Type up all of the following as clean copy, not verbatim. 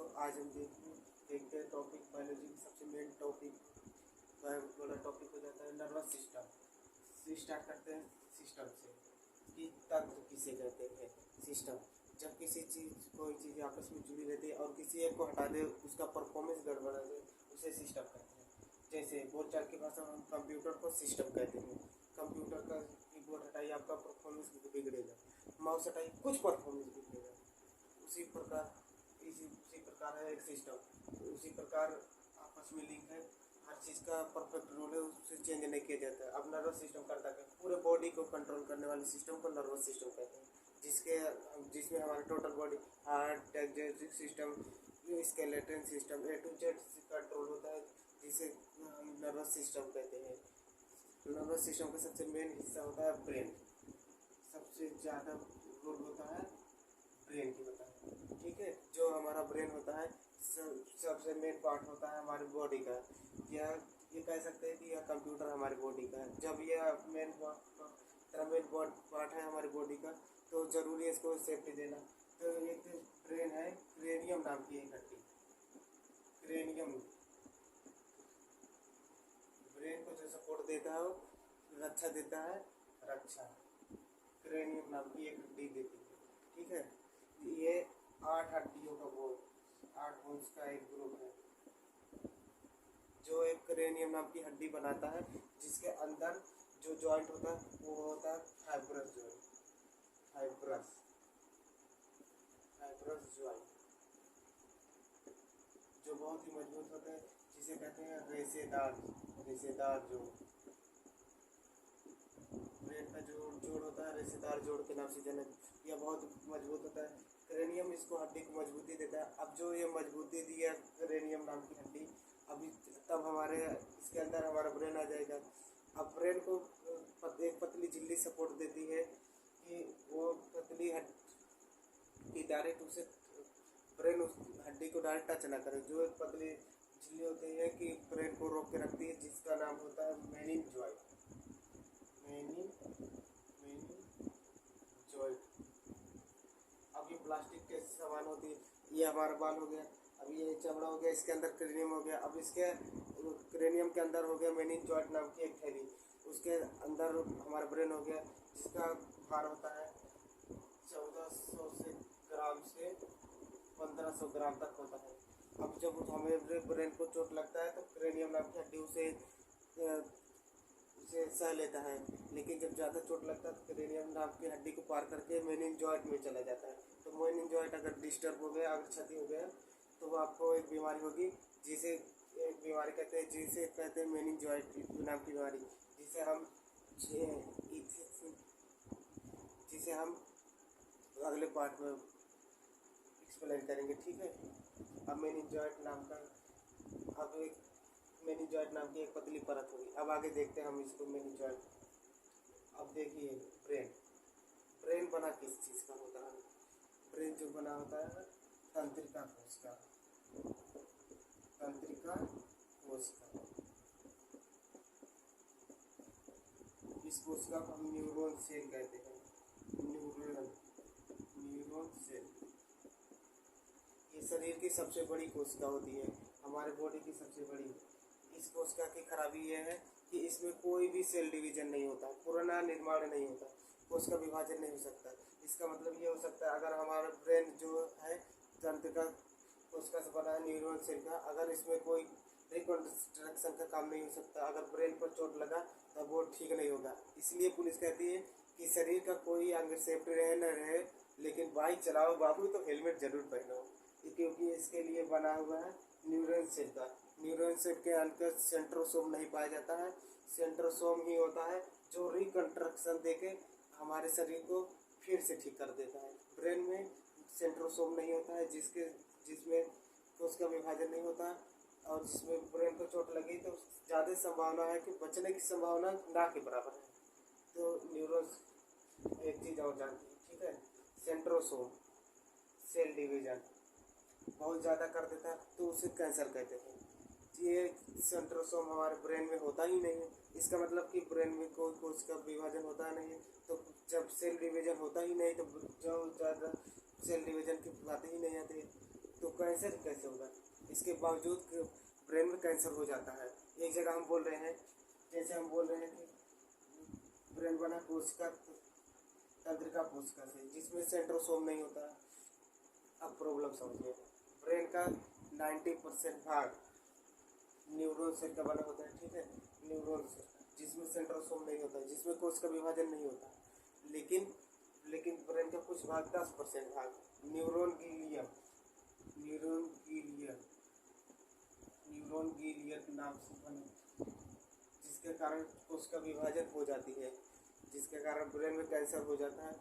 आज हम देखते हैं टॉपिक बायोलॉजी की सबसे मेन टॉपिक बड़ा टॉपिक हो जाता है नर्वस सिस्टम। स्टार्ट करते हैं सिस्टम से कि तंत्र किसे कहते हैं। सिस्टम जब किसी चीज़ कोई चीज़ आपस में जुड़ी रहती है और किसी एक को हटा दे उसका परफॉर्मेंस गड़बड़ा दे उसे सिस्टम कहते हैं। जैसे बोलचाल की भाषा में हम कंप्यूटर को सिस्टम कहते हैं। कंप्यूटर का कीबोर्ड हटाइए आपका परफॉर्मेंस बिगड़ेगा, माउस हटाइए कुछ परफॉर्मेंस बिगड़ेगा। उसी प्रकार है एक सिस्टम। उसी प्रकार आपस में लिंक है, हर चीज़ का परफेक्ट रूल है, उससे चेंज नहीं किया जाता है। अब नर्वस सिस्टम करता है पूरे बॉडी को कंट्रोल करने वाले सिस्टम को नर्वस सिस्टम कहते हैं। जिसमें हमारे total body heart digestive system skeleton system A to Z control होता है, जिसे हम नर्वस सिस्टम कहते हैं। नर्वस सिस्टम का सबसे मेन हिस्सा होता है ब्रेन। सबसे ज़्यादा रोल होता है ब्रेन की होता है, ठीक है। जो हमारा ब्रेन होता है सबसे मेन पार्ट होता है हमारी बॉडी का। या ये कह सकते हैं कि यह कंप्यूटर हमारी बॉडी का है। जब यह मेन पार्ट है हमारी बॉडी का तो ज़रूरी है इसको सेफ्टी देना। तो एक ब्रेन है, क्रेनियम नाम की एक हड्डी। क्रेनियम ब्रेन को जो सपोर्ट देता है, रक्षा देता है, रक्षा क्रेनियम नाम की एक हड्डी देती है, ठीक है। ये 8 हड्डियों का बोल 8 बोन्स का एक ग्रुप है जो एक क्रेनियम नाम की हड्डी बनाता है, जिसके अंदर जो जॉइंट होता है वो होता है फाइब्रस जॉइंट। फाइब्रस जॉइंट जो बहुत ही मजबूत होते हैं, जिसे कहते हैं रेशेदार जोड़। ब्रेन का जो जोड़ होता है रेशेदार जोड़ के नाम से जाना, यह बहुत मजबूत होता है। क्रेनियम इसको हड्डी को मजबूती देता है। अब जो ये मजबूती दी है क्रेनियम नाम की हड्डी, अभी तब हमारे इसके अंदर हमारा ब्रेन आ जाएगा। अब ब्रेन को एक पतली झिल्ली सपोर्ट देती है कि वो पतली हड्डी डायरेक्ट उसे ब्रेन उस हड्डी को डायरेक्ट टच ना करे। जो एक पतली झिल्ली होती है कि ब्रेन को रोक के रखती है, जिसका नाम होता है मेनिनजॉइड। अब ये प्लास्टिक के सामान होती है, ये हमारा बाल हो गया, अब ये चमड़ा हो गया, इसके अंदर क्रेनियम हो गया। अब इसके क्रेनियम के अंदर हो गया मेनिनजॉइड नाम की एक थैली, उसके अंदर हमारा ब्रेन हो गया, जिसका भार होता है 1400 ग्राम से 1500 ग्राम तक होता है। अब जब हमें ब्रेन को चोट लगता है तो क्रेनियम नाम की हड्डी उसे सह लेता है, लेकिन जब ज़्यादा चोट लगता है तो क्रेनियम नाम की हड्डी को पार करके मेनिनजॉइड में चला जाता है। तो मेनिनजॉइड अगर डिस्टर्ब हो गया, अगर क्षति हो गया, तो वो आपको एक बीमारी होगी, जिसे एक बीमारी कहते हैं, मेनिनजॉइड नाम की बीमारी, जिसे हम अगले पार्ट में एक्सप्लेन करेंगे, ठीक है। अब मेनिनजॉइड नाम की एक पतली परत होगी। अब आगे देखते हैं हम इसको मेनिनजॉइड। अब देखिए ब्रेन बना किस चीज़ का होता है। ब्रेन जो बना होता है तंत्रिका कोशिका। इस कोशिका को हम न्यूरॉन सेल कहते हैं। न्यूरॉन सेल ये शरीर की सबसे बड़ी कोशिका होती है, हमारे बॉडी की सबसे बड़ी। इस कोशिका की खराबी यह है कि इसमें कोई भी सेल डिवीजन नहीं होता, पुनः निर्माण नहीं होता, कोशिका विभाजन नहीं हो सकता। इसका मतलब ये हो सकता है, अगर हमारा ब्रेन जो है तंत्रिका कोशिका से बना है न्यूरॉन सेल का, अगर इसमें कोई रिकंस्ट्रक्शन का काम नहीं हो सकता। अगर ब्रेन पर चोट लगा तो वो ठीक नहीं होगा। इसलिए पुलिस कहती है कि शरीर का कोई अंग सेफ्टी रहे न रहे, लेकिन बाइक चलाओ बाबू तो हेलमेट जरूर पहनो, क्योंकि इसके लिए बना हुआ है न्यूरॉन सेल का। न्यूरॉन सेल के अंदर सेंट्रोसोम नहीं पाया जाता है। सेंट्रोसोम ही होता है जो रिकंस्ट्रक्शन देके हमारे शरीर को फिर से ठीक कर देता है। ब्रेन में सेंट्रोसोम नहीं होता है, जिसमें कोशिका विभाजन नहीं होता, और जिसमें ब्रेन को चोट लगी तो ज़्यादा संभावना है कि बचने की संभावना ना के बराबर है। तो न्यूरॉन एक चीज़ और जानती है, ठीक है। सेंट्रोसोम सेल डिवीजन बहुत ज़्यादा कर देता है तो उसे कैंसर कहते हैं। ये सेंट्रोसोम हमारे ब्रेन में होता ही नहीं है, इसका मतलब कि ब्रेन में कोई कोशिका विभाजन होता नहीं है। तो जब सेल डिवीजन होता ही नहीं तो जो ज़्यादा सेल डिवीजन की बातें ही नहीं आती है, तो कैंसर कैसे होगा? इसके बावजूद ब्रेन में कैंसर हो जाता है। एक जगह हम बोल रहे हैं, जैसे हम बोल रहे हैं कि ब्रेन बना कोशिका तंत्रिका कोशिका से, जिसमें सेंट्रोसोम नहीं होता। अब प्रॉब्लम समझिए, ब्रेन का 90% भाग न्यूरॉन सेल का बना होता है, ठीक है, न्यूरॉन सेल, जिसमें सेंट्रोसोम नहीं होता है, जिसमें कोशिका विभाजन नहीं होता। लेकिन लेकिन ब्रेन का कुछ भाग 10% भाग न्यूरॉन गीलियम, न्यूरॉन गीलियम, न्यूरॉन गीलियर के नाम से बने, जिसके कारण कोशिका विभाजन हो जाती है, जिसके कारण ब्रेन में कैंसर हो जाता है।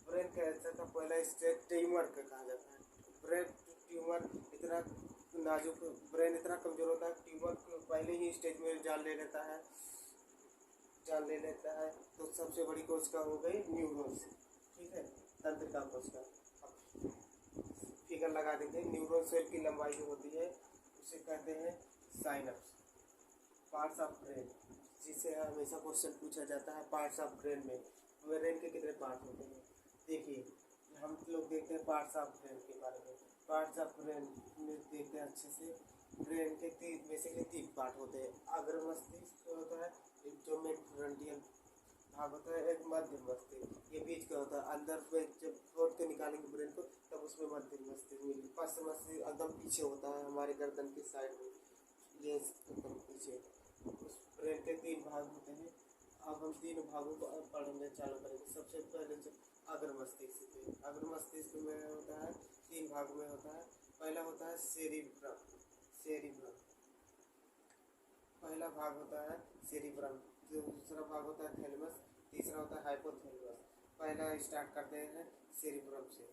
ब्रेन कैंसर का पहला स्टेज ट्यूमर का कहा जाता है। ब्रेन ट्यूमर इतना नाजुक, ब्रेन इतना कमजोर होता है, ट्यूमर को पहले ही स्टेज में जान ले लेता है। तो सबसे बड़ी कोशिका हो गई न्यूरॉन, ठीक है, तंत्रिका कोशिका। अब फिगर लगा देते हैं, न्यूरॉन सेल की लंबाई जो होती है उसे कहते हैं साइनप्स। पार्ट्स ऑफ ब्रेन, जिसे हमेशा क्वेश्चन पूछा जाता है, पार्ट्स ऑफ ब्रेन में ब्रेन के कितने पार्ट होते हैं? देखिए, हम लोग देखते हैं पार्ट्स ऑफ ब्रेन के बारे में। पार्ट्स ऑफ ब्रेन में देखते हैं अच्छे से। ब्रेन के बेसिकली 3 पार्ट होते हैं। अग्र मस्तिष्क होता है, एक जो मेन फ्रंटियल भाग होता है, एक मध्य मस्तिष्क, ये बीच का होता है। अंदर में जब फोड़ के निकालेंगे ब्रेन को तब उसमें मध्य मस्तिष्क मिलेगा। पश्चिम मस्तिष्क एकदम पीछे होता है, हमारे गर्दन की साइड में, ये एकदम पीछे। उस ब्रेन के 3 भाग होते हैं। अब हम 3 भागों को पढ़ने चालू करेंगे। सबसे पहले जो अग्र मस्तिष्क है, अग्र मस्तिष्क में होता है 3 भाग में होता है। पहला होता है सेरिब्रम, सेरिब्रम पहला भाग होता है सेरिब्रम। दूसरा भाग होता है थैलेमस, तीसरा होता है हाइपोथैलेमस। पहला स्टार्ट करते हैं सेरिब्रम से।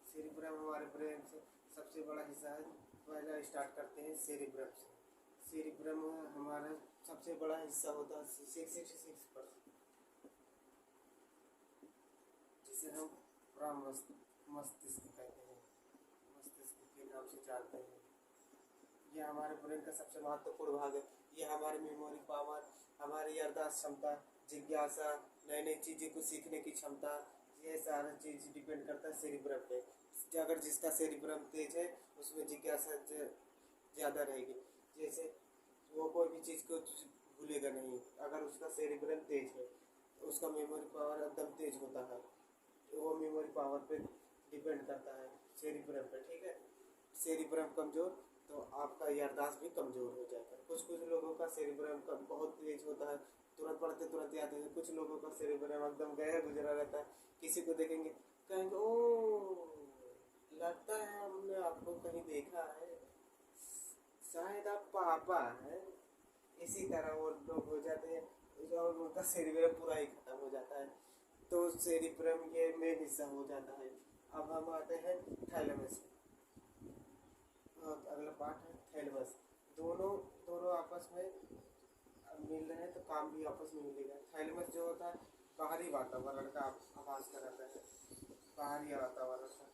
सेरिब्रम हमारे ब्रेन से सबसे बड़ा हिस्सा है। पहला स्टार्ट करते हैं सेरिब्रम से। सेरिब्रम हमारा सबसे बड़ा हिस्सा होता है 66%, जिसे हम मस्तिष्क कहते हैं, मस्तिष्क के नाम से जानते हैं। यह हमारे ब्रेन का सबसे महत्वपूर्ण भाग है। यह हमारी मेमोरी पावर, हमारी याददाश्त क्षमता, जिज्ञासा, नई नई चीज़ें को सीखने की क्षमता, ये सारा चीज़ डिपेंड करता है सेरिब्रम पे। अगर जिसका सेरिब्रम तेज है उसमें जिज्ञासा ज़्यादा रहेगी। जैसे वो कोई भी चीज़ को भूलेगा नहीं अगर उसका सेरिब्रम तेज है, उसका मेमोरी पावर एकदम तेज होता है। वो मेमोरी पावर पे डिपेंड करता है सेरिब्रम पे, ठीक है। सेरिब्रम कमज़ोर तो आपका याददाश्त भी कमज़ोर हो जाता है। कुछ लोगों का सेरिब्रम का बहुत तेज होता है, तुरंत पढ़ते तुरंत याद है। कुछ लोगों का सेरिब्रम एकदम गया गुजरा रहता है। किसी को देखेंगे कहेंगे ओ लगता है हमने आपको कहीं देखा है, शायद आप पापा हैं। इसी तरह वो लोग हो जाते हैं और उनका सेरिब्रम पूरा ही खत्म हो जाता है। तो सेरिब्रम ये मेन हिस्सा हो जाता है। अब हम आते हैं थैलेमस। अगला पार्ट है थैलेमस। दोनों आपस में मिल रहे हैं तो काम भी आपस में मिलेगा। थैलेमस जो होता है बाहरी वातावरण का आभास कराता है, बाहरी वातावरण का,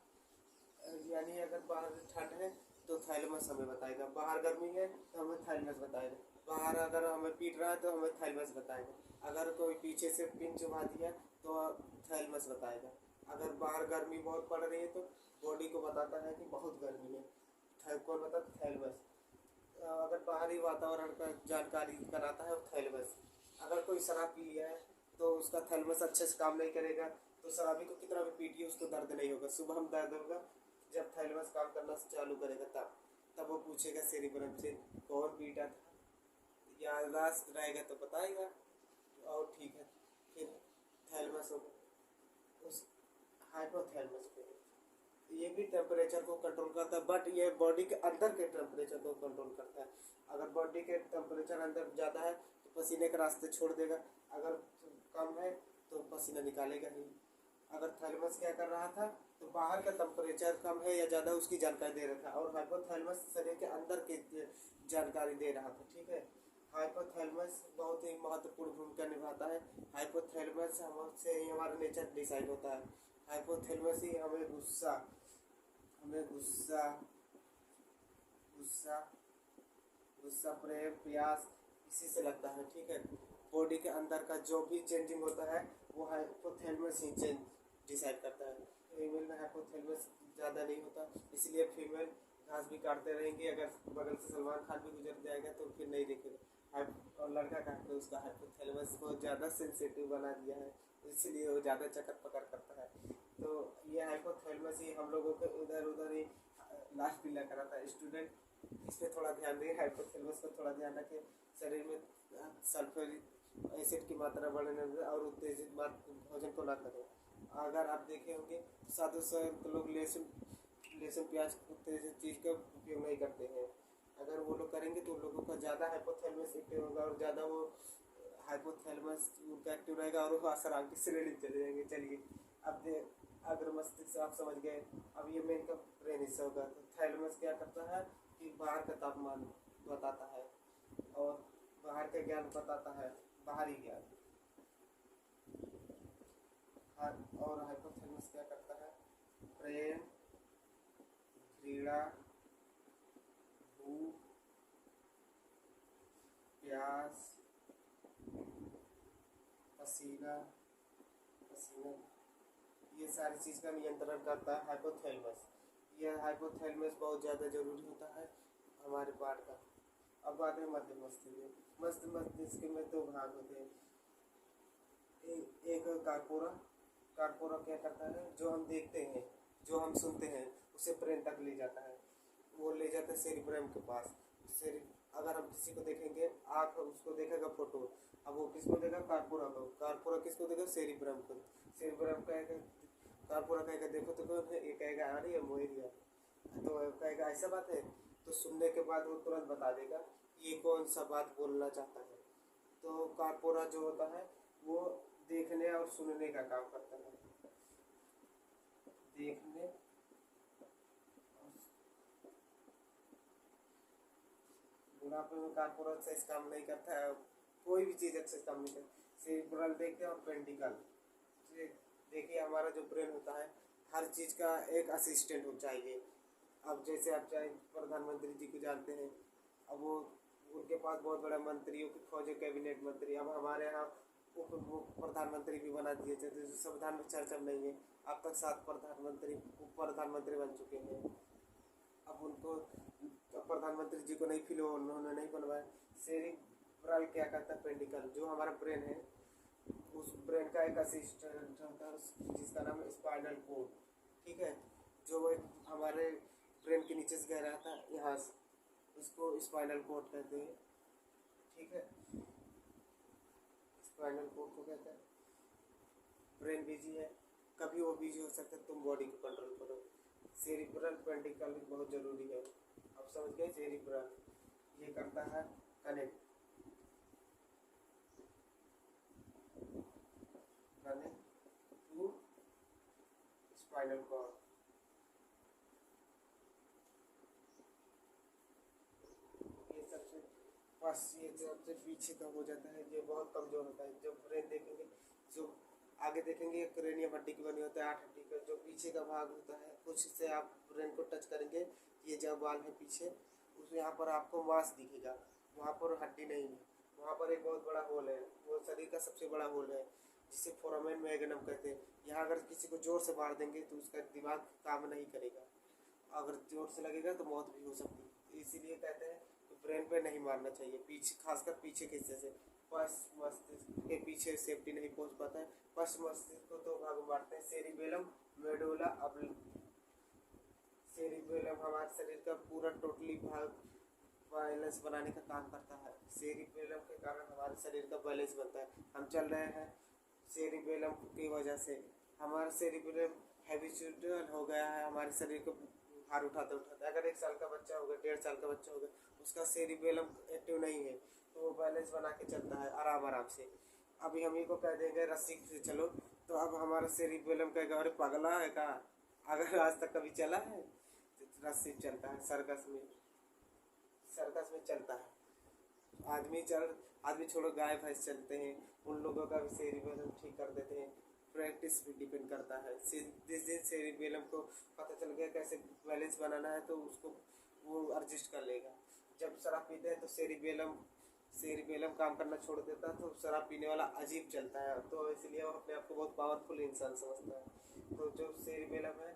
यानी अगर बाहर ठंड है तो थैलेमस हमें बताएगा, बाहर गर्मी है तो हमें थैलेमस बताएगा, बाहर अगर हमें पीट रहा है तो हमें थैलेमस बताएगा, अगर कोई पीछे से पिन चुभा दिया तो थैलेमस बताएगा, अगर बाहर गर्मी बहुत पड़ रही है तो बॉडी को बताता है कि बहुत गर्मी है, कौन बताता है? थैलेमस। अगर बाहरी वातावरण का जानकारी कराता है थैलेमस। अगर कोई शराब पी लिया है तो उसका थैलेमस अच्छे से काम नहीं करेगा तो शराबी को कितना भी पीटिए उसको दर्द नहीं होगा, सुबह में दर्द होगा। जब थैलेमस काम करना चालू करेगा तब वो पूछेगा सेरिब्रम से कौन पीटा था, याददाश्त रहेगा तो बताएगा और ठीक है। फिर थैलेमस होगा उस हाइपोथैलेमस पे, ये भी टेम्परेचर को कंट्रोल करता है, बट ये बॉडी के अंदर के टेम्परेचर को कंट्रोल करता है। अगर बॉडी के टेम्परेचर अंदर ज़्यादा है तो पसीने के रास्ते छोड़ देगा, अगर कम है तो पसीना निकालेगा नहीं। अगर थैलेमस क्या कर रहा था तो बाहर का टेम्परेचर कम है या ज़्यादा उसकी जानकारी दे रहा था, और हाइपोथैलेमस शरीर के अंदर की जानकारी दे रहा था, ठीक है। हाइपोथैलेमस बहुत ही महत्वपूर्ण भूमिका निभाता है। हाइपोथैलेमस हमसे ही हमारा नेचर डिसाइड होता है। हाइपोथैलेमस ही हमें गुस्सा प्रेम प्यास इसी से लगता है, ठीक है। बॉडी के अंदर का जो भी चेंजिंग होता है वो हाइपोथैलेमस ही डिसाइड करता है। फीमेल में हाइपोथैलेमस ज़्यादा नहीं होता, इसलिए फीमेल सांस भी काटते रहेंगे, अगर बगल से सलमान खान भी गुजर जाएगा तो फिर नहीं देखेगा। और लड़का का तो उसका हाइपोथैलेमस बहुत ज़्यादा सेंसिटिव बना दिया है, इसलिए वो ज़्यादा चक्कर पकड़ करता है। तो ये हाइपोथैलेमस ही हम लोगों को इधर उधर ही लास्ट पीला कराता है। स्टूडेंट इस पर थोड़ा ध्यान दें, हाइपोथैलेमस पर थोड़ा ध्यान रखें। शरीर में सल्फ्यूरिक एसिड की मात्रा बढ़ने दे और उत्तेजित भोजन को ना करें। अगर आप देखे होंगे साधु संत लोग लहसुन प्याज उत्तेजित चीज़ का उपयोग नहीं करते हैं। अगर वो लोग करेंगे तो उन लोगों का ज़्यादा हाइपोथैलेमस एक्टिव होगा और ज़्यादा वो हाइपोथैलेमस उनका एक्टिव रहेगा और वो आराम की श्रेणी चले जाएंगे। चलिए अब अगर मस्तिष्क आप समझ गए, अब ये मेन का ब्रेन हिस्सा होगा। तो थैलेमस क्या करता है कि बाहर का तापमान बताता है और बाहर का ज्ञान बताता है, बाहरी ज्ञान। और हाइपोथैलेमस क्या करता है, प्रेम, घृणा, भूख, प्यास, पसीना, ये सारी चीज़ का नियंत्रण करता है हाइपोथैलेमस। यह हाइपोथैलेमस बहुत ज़्यादा जरूरी होता है हमारे पार्ट का। अब बात है मध्य मस्तिष्क। मध्य मस्तिष्क में दो भाग होते हैं। एक कार्पोरा क्या करता है, जो हम देखते हैं, जो हम सुनते हैं, उसे ब्रेन तक ले जाता है। वो ले जाता है सेरिब्रम के पास। अगर हम किसी को देखेंगे, आँख उसको देखेगा फोटो, अब वो किसको देगा, कार्पोरा को। कार्पोरा किसको देगा, सेरिब्रम को। सेरिब्रम कहेगा, कार्पोरा कहेगा देखो तो कौन है, ये कहेगा अरे ये मोएरिया, तो कहेगा ऐसा बात है। तो सुनने के बाद वो तुरंत बता देगा ये कौन सा बात बोलना चाहता है। तो कार्पोरा जो होता है वो देखने और सुनने का काम करता है। देखने, बुढ़ापे में कार्पोरा से इस काम नहीं करता है, कोई भी चीज़ अच्छे से काम नहीं करता। सेरिब्रल देखते हैं और पेंटिकल देखिए। हमारा जो ब्रेन होता है हर चीज़ का एक असिस्टेंट हो चाहिए। अब जैसे आप चाहे प्रधानमंत्री जी को जानते हैं, अब वो उनके पास बहुत बड़ा मंत्रियों की फौज है, कैबिनेट मंत्री। अब हमारे यहाँ वो प्रधानमंत्री भी बना दिए थे, जो संविधान में चर्चा में नहीं है। अब तक 7 प्रधानमंत्री बन चुके हैं। अब उनको प्रधानमंत्री जी को नहीं फील हो, उन्होंने नहीं बनवाया। सेरिब्रल क्या करता है, पेंटिकल जो हमारा ब्रेन है, उस ब्रेन का एक असिस्टेंट होता है जिसका नाम है स्पाइनल कोड। ठीक है, जो एक हमारे ब्रेन के नीचे से गहरा था यहाँ से, उसको स्पाइनल कोड कहते हैं। ठीक है, स्पाइनल कोड को कहते हैं। ब्रेन बिजी है, कभी वो बिजी हो सकता है, तुम बॉडी को कंट्रोल करो। सेरिब्रल पेंटिकल बहुत ज़रूरी है। अब समझ गए, सेरिब्रल ये करता है कनेक्ट टू स्पाइनल कॉर्ड। ये सबसे पीछे का हो जाता है, ये बहुत कमज़ोर होता है। जब ब्रेन देखेंगे, जो आगे देखेंगे क्रेनियम हड्डी की बनी होता है, 8 हड्डी का। जो पीछे का भाग होता है, कुछ से आप ब्रेन को टच करेंगे, ये जब बाल है पीछे, उस यहाँ पर आपको मांस दिखेगा, वहाँ पर हड्डी नहीं है। वहाँ पर एक बहुत बड़ा होल है, वो शरीर का सबसे बड़ा होल है, जिसे फोरामेन मैग्नम कहते हैं। यहाँ अगर किसी को जोर से मार देंगे तो उसका दिमाग काम नहीं करेगा, अगर जोर से लगेगा तो मौत भी हो सकती है। इसीलिए कहते हैं कि ब्रेन पे नहीं मारना चाहिए, पीछे, खासकर पीछे के हिस्से से। पश्च मस्तिष्क के पीछे सेफ्टी नहीं पहुँच पाता है। पश्च मस्तिष्क को 2 भाग में बांटते हैं, सेरिबेलम, मेडुला ऑब्लिंग। सेरिबेलम हमारे शरीर का पूरा टोटली भाग बैलेंस बनाने का काम करता है। सेरिबेलम के कारण हमारे शरीर का बैलेंस बनता है। हम चल रहे हैं सेरिबेलम की वजह से। हमारा सेरिबेलम हैबिचुअल हो गया है हमारे शरीर को भार उठाते उठाते। अगर 1 साल का बच्चा होगा, 1.5 साल का बच्चा होगा, उसका सेरिबेलम एक्टिव नहीं है, तो वो बैलेंस बना के चलता है आराम से। अभी हम ही को कह देंगे रस्सी से चलो, तो अब हमारा सेरिबेलम कहेगा अरे पगला है का, अगर आज तक कभी चला है तो रस्सी चलता है। सर्कस में चलता है। आदमी छोड़ो, गाय भैंस चलते हैं, उन लोगों का भी सेरिबेलम ठीक कर देते हैं। प्रैक्टिस भी डिपेंड करता है। जिस दिन सेरिबेलम को पता चल गया कैसे बैलेंस बनाना है, तो उसको वो एडजस्ट कर लेगा। जब शराब पीते हैं तो सेरिबेलम काम करना छोड़ देता है, तो शराब पीने वाला अजीब चलता है, तो इसलिए वो अपने आप को बहुत पावरफुल इंसान समझता है। तो जो सेरिबेलम है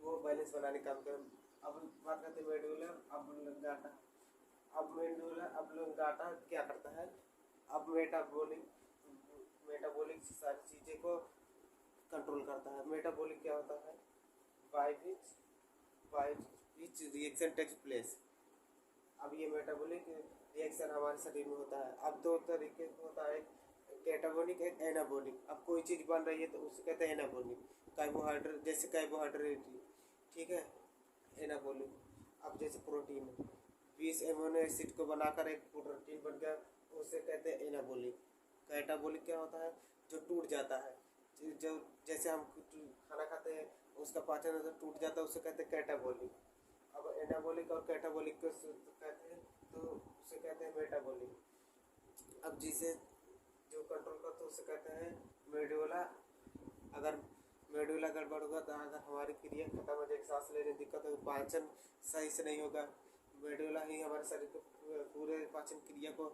वो बैलेंस बनाने का काम कर। अब बात करते कहते हैं मेडुला ऑब्लिंगाटा। अब मेडुला ऑब्लिंगाटा क्या करता है, अब मेटाबॉलिक सारी चीज़ें को कंट्रोल करता है। मेटाबॉलिक क्या होता है, by which reaction takes place. अब ये मेटाबॉलिक रिएक्शन हमारे शरीर में होता है। अब दो तरीके का होता है, कैटाबॉलिक एक एनाबॉलिक। अब कोई चीज़ बन रही है तो उसे कहते हैं एनाबॉलिक, कार्बोहाइड्रेट जैसे कार्बोहाइड्रेट, ठीक है, एनाबॉलिक। अब जैसे प्रोटीन 20 अमीनो एसिड को बनाकर एक प्रोटीन बन गया, उसे कहते हैं एनाबॉलिक। कैटाबॉलिक क्या होता है, जो टूट जाता है, जो जैसे हम खाना खाते हैं उसका पाचन तंत्र टूट जाता है, उसे कहते हैं कैटाबॉलिक। अब एनाबॉलिक और कैटाबॉलिक को कहते हैं तो उसे कहते हैं मेटाबॉलिक। अब जिसे जो कंट्रोल करते हैं उसे कहते हैं मेडुला। अगर मेडुला गड़बड़ होगा तो अगर हमारी क्रिया खत्म हो जाएगी, सांस लेने दिक्कत होगी, पाचन सही से नहीं होगा, मेडुला ही हमारे शरीर को पूरे पाचन क्रिया को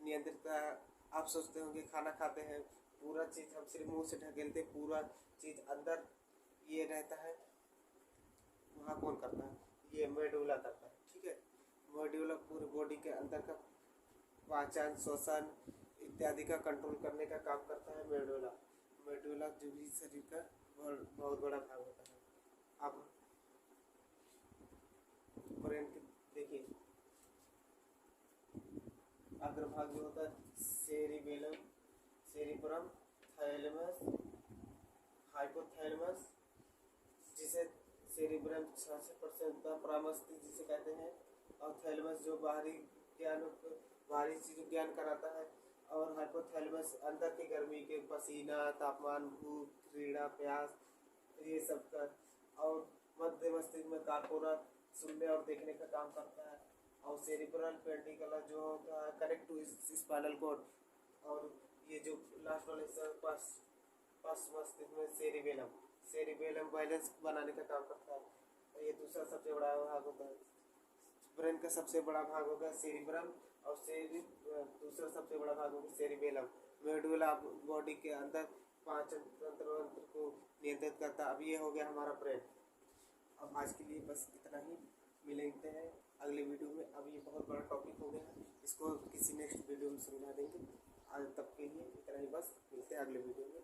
नियंत्रित कर। आप सोचते होंगे खाना खाते हैं पूरा चीज़ हम सिर्फ मुंह से ढकेलते, पूरा चीज़ अंदर ये रहता है, वहाँ कौन करता है, ये मेडुला करता है, ठीक है। मेडुला पूरी बॉडी के अंदर का पाचन, श्वसन इत्यादि का कंट्रोल करने का काम करता है मेडुला। मेडुला जो भी शरीर का बहुत बड़ा भाग होता है। अब ब्रेन देखिए, अग्रभाग जो होता है सेरिबेलम, सेरिब्रम, थैलेमस, हाइपोथैलेमस, जिसे सेरिब्रम 66% परामस्तिष्क जिसे कहते हैं, और थैलेमस जो बाहरी चीज़ ज्ञान कराता है, और हाइपोथैलेमस अंदर की गर्मी के पसीना, तापमान, भूख, घृणा, प्यास, ये सब का। और मध्य मस्तिष्क में कार्पोरा सुनने और देखने का काम करता है। और सेरिब्रल पेंटिकुलर जो होता है कनेक्ट टू स्पाइनल कॉर्ड। और ये जो लास्ट वाला हिस्सा पास मस्तिष्क में सेरिबेलम बैलेंस बनाने का काम करता है। और ये दूसरा सबसे बड़ा भाग होता है। ब्रेन का सबसे बड़ा भाग होगा सेरिब्रम, और दूसरा सबसे बड़ा भाग होगा सेरिबेलम। मेडुला बॉडी के अंदर पाचन तंत्र को नियंत्रित करता है। अब ये हो गया हमारा ब्रेन। अब आज के लिए बस इतना ही, मिलते हैं अगले वीडियो में। अब ये बहुत बड़ा टॉपिक हो गया है, इसको किसी नेक्स्ट वीडियो में समझा देंगे। आज तक के लिए इतना ही, बस मिलते हैं अगले वीडियो में।